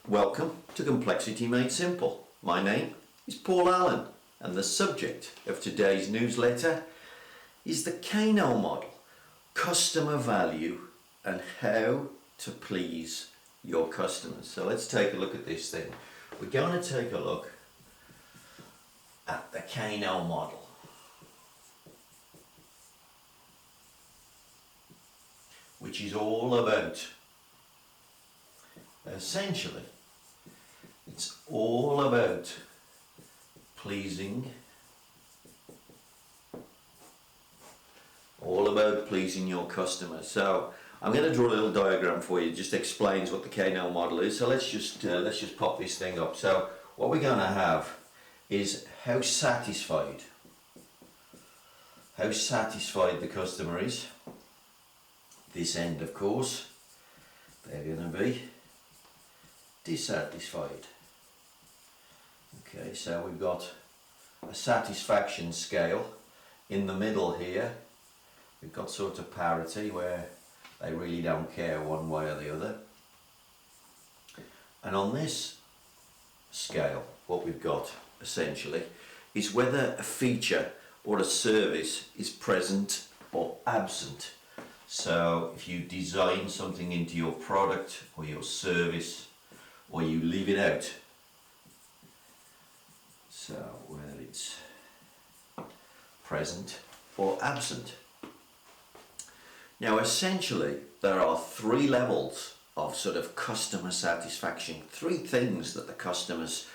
Welcome to Complexity Made Simple. My name is Paul Allen, and the subject of today's newsletter is the Kano Model, customer value and how to please your customers. So let's take a look at this thing. We're going to take a look at the Kano Model. Which is all about, essentially, it's all about pleasing your customers. So I'm going to draw a little diagram for you. It just explains what the Kano model is. So let's just pop this thing up. So what we're going to have is how satisfied the customer is. This end, of course, they're going to be dissatisfied. Okay, so we've got a satisfaction scale. In the middle here, we've got sort of parity where they really don't care one way or the other. And on this scale, what we've got essentially is whether a feature or a service is present or absent. So if you design something into your product or your service, or you leave it out, so whether it's present or absent. Now essentially there are three levels of sort of customer satisfaction, three things that the customer's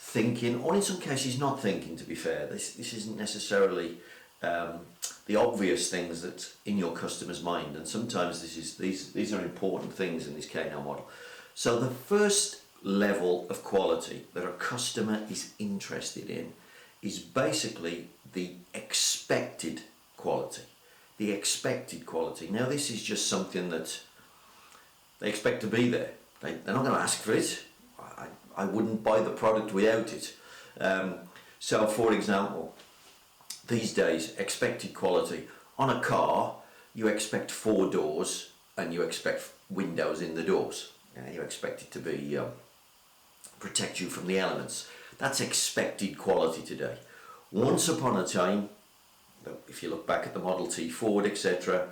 thinking, or in some cases not thinking, to be fair. This isn't necessarily the obvious things that's in your customer's mind, and sometimes these are important things in this Kano model. So the first level of quality that a customer is interested in is basically the expected quality. The expected quality. Now this is just something that they expect to be there. They're not going to ask for it. I wouldn't buy the product without it. So for example, these days, expected quality on a car, you expect 4 doors and you expect windows in the doors. You expect it to be protect you from the elements. That's expected quality today. Once upon a time, if you look back at the Model T Ford, etc.,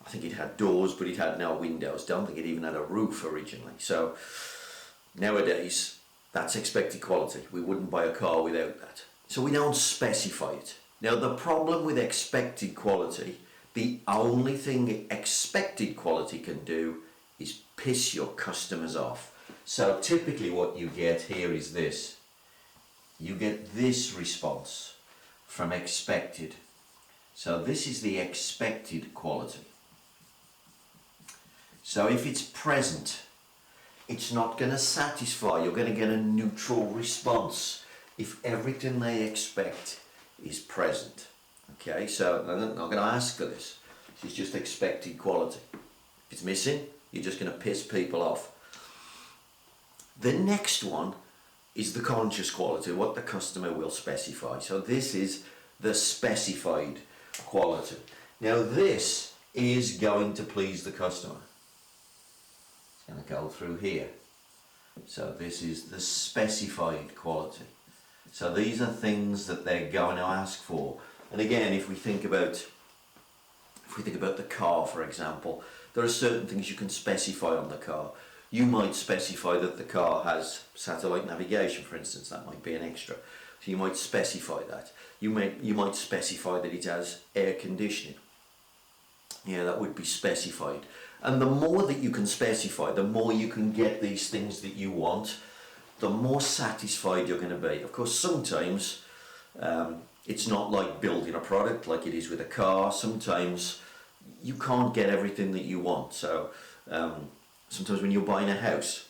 I think it had doors, but it had no windows. Don't think it even had a roof originally. So nowadays, that's expected quality. We wouldn't buy a car without that. So we don't specify it. Now the problem with expected quality, the only thing expected quality can do is piss your customers off. So typically what you get here is this. You get this response from expected. So this is the expected quality. So if it's present, it's not going to satisfy. You're going to get a neutral response if everything they expect is present. Okay, so I'm not going to ask for this. This is just expected quality. If it's missing, you're just going to piss people off. The next one is the conscious quality, what the customer will specify. So this is the specified quality. Now this is going to please the customer. It's going to go through here. So this is the specified quality. So these are things that they're going to ask for. And again, if we think about the car, for example, there are certain things you can specify on the car. You might specify that the car has satellite navigation, for instance. That might be an extra. So you might specify that. You might specify that it has air conditioning. Yeah, that would be specified. And the more that you can specify, the more you can get these things that you want, the more satisfied you're going to be. Of course, sometimes it's not like building a product like it is with a car. Sometimes you can't get everything that you want. So sometimes when you're buying a house,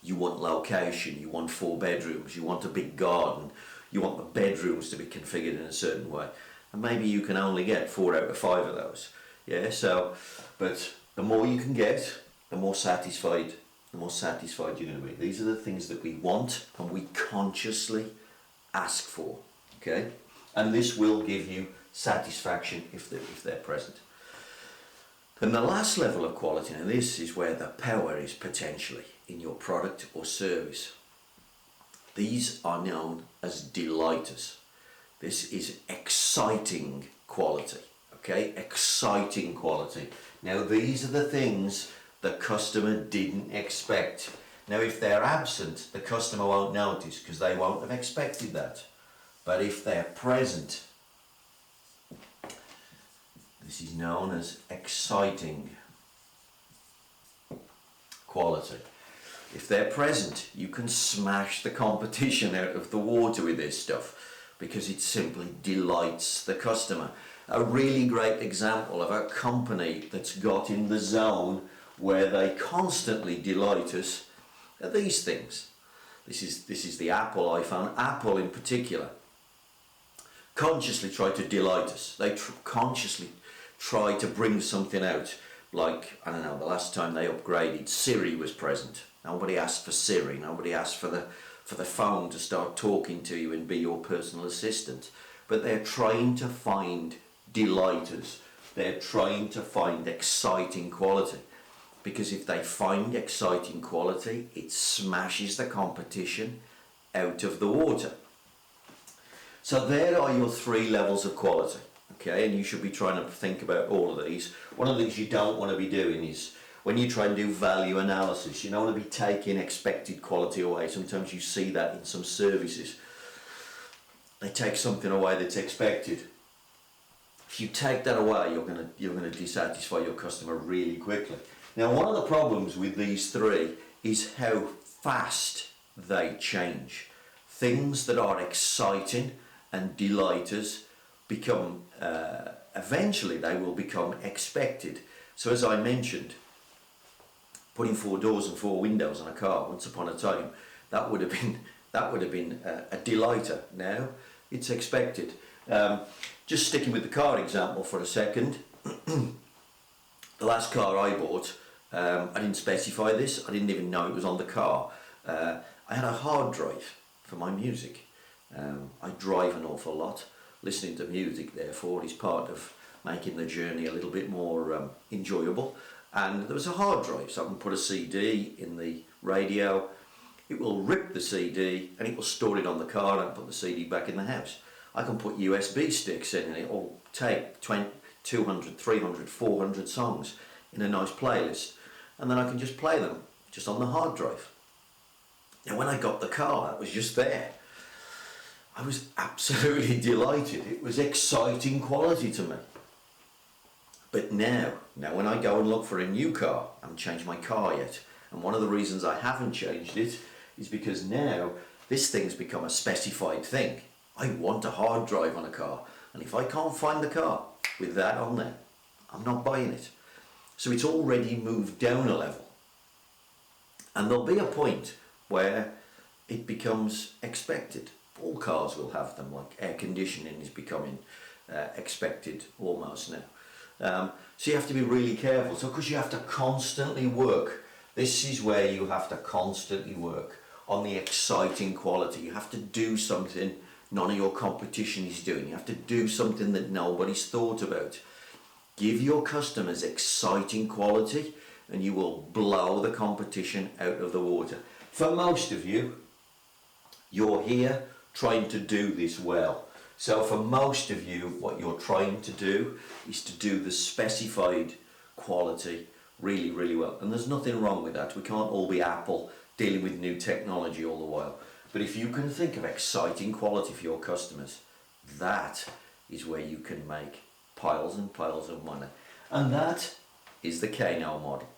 you want location, you want 4 bedrooms, you want a big garden, you want the bedrooms to be configured in a certain way. And maybe you can only get 4 out of 5 of those. Yeah, so, but the more you can get, the more satisfied you're going to be. These are the things that we want and we consciously ask for. Okay, and this will give you satisfaction if they're present. And the last level of quality, and this is where the power is potentially in your product or service. These are known as delighters. This is exciting quality, okay? Exciting quality. Now these are the things the customer didn't expect. Now if they're absent, the customer won't notice because they won't have expected that. But if they're present, this is known as exciting quality. If they're present, you can smash the competition out of the water with this stuff because it simply delights the customer. A really great example of a company that's got in the zone where they constantly delight us are these things. This is the Apple iPhone. Apple in particular consciously try to delight us. They consciously try to bring something out. Like, I don't know, the last time they upgraded, Siri was present. Nobody asked for Siri. Nobody asked for the phone to start talking to you and be your personal assistant. But they're trying to find delighters. They're trying to find exciting quality. Because if they find exciting quality, it smashes the competition out of the water. So there are your 3 levels of quality. Okay, and you should be trying to think about all of these. One of the things you don't want to be doing is when you try and do value analysis, you don't want to be taking expected quality away. Sometimes you see that in some services. They take something away that's expected. If you take that away, you're going to dissatisfy your customer really quickly. Now, one of the problems with these 3 is how fast they change. Things that are exciting and delight us become, eventually they will become expected. So as I mentioned, putting 4 doors and 4 windows on a car once upon a time, that would have been a delighter. Now it's expected. Just sticking with the car example for a second, the last car I bought, I didn't specify this, I didn't even know it was on the car. I had a hard drive for my music. I drive an awful lot. Listening to music, therefore, is part of making the journey a little bit more enjoyable. And there was a hard drive, so I can put a CD in the radio. It will rip the CD and it will store it on the car and put the CD back in the house. I can put USB sticks in and it will take 200, 300, 400 songs in a nice playlist. And then I can just play them just on the hard drive. Now when I got the car, that was just there. I was absolutely delighted. It was exciting quality to me. But now when I go and look for a new car, I haven't changed my car yet. And one of the reasons I haven't changed it is because now this thing's become a specified thing. I want a hard drive on a car. And if I can't find the car with that on there, I'm not buying it. So it's already moved down a level. And there'll be a point where it becomes expected. All cars will have them, like air conditioning is becoming expected almost now. So you have to be really careful. So because you have to constantly work, this is where you have to constantly work on the exciting quality. You have to do something none of your competition is doing. You have to do something that nobody's thought about. Give your customers exciting quality and you will blow the competition out of the water. For most of you, you're here trying to do this well. So for most of you, what you're trying to do is to do the specified quality really, really well. And there's nothing wrong with that. We can't all be Apple dealing with new technology all the while. But if you can think of exciting quality for your customers, that is where you can make piles and piles of money. And that is the Kano model.